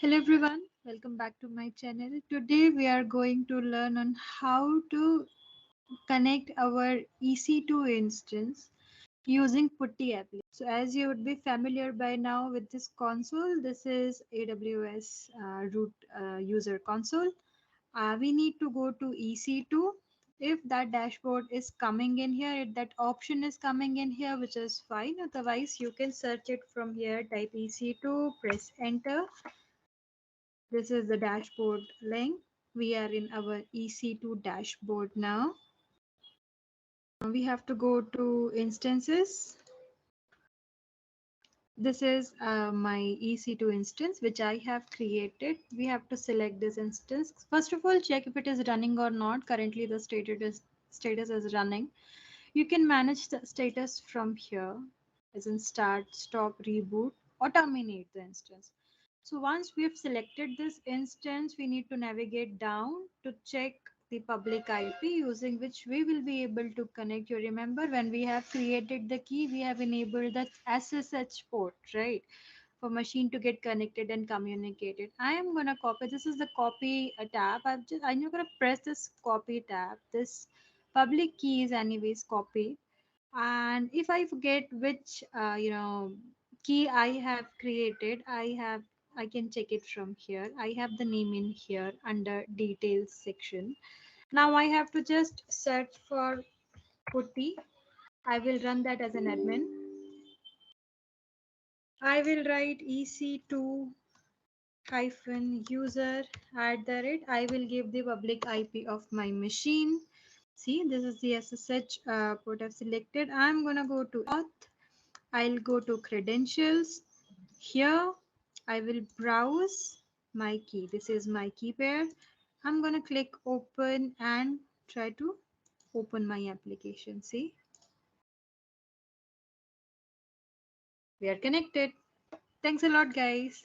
Hello everyone, welcome back to my channel. Today we are going to learn on how to connect our EC2 instance using Putty application. So as you would be familiar by now with this console, this is AWS root user console. We need to go to EC2. If that dashboard is coming in here, if that option is coming in here, which is fine. Otherwise, you can search it from here, type EC2, press enter. This is the dashboard link. We are in our EC2 dashboard now. We have to go to instances. This is my EC2 instance, which I have created. We have to select this instance. First of all, check if it is running or not. Currently, the status is running. You can manage the status from here, as in start, stop, reboot, or terminate the instance. So once we have selected this instance, we need to navigate down to check the public IP using which we will be able to connect. You remember when we have created the key, we have enabled the SSH port, right? For machine to get connected and communicated. I am gonna copy. This is the copy tab. I'm gonna press this copy tab. This public key is anyways copy. And if I forget which key I have created, I can check it from here. I have the name in here under details section. Now I have to just search for Putty. I will run that as an admin. I will write EC2 hyphen user at the rate. I will give the public IP of my machine. See, this is the SSH port I've selected. I'm gonna go to auth. I'll go to credentials. Here I will browse my key. This is my key pair. I'm gonna click open and try to open my application. See, we are connected. Thanks a lot, guys.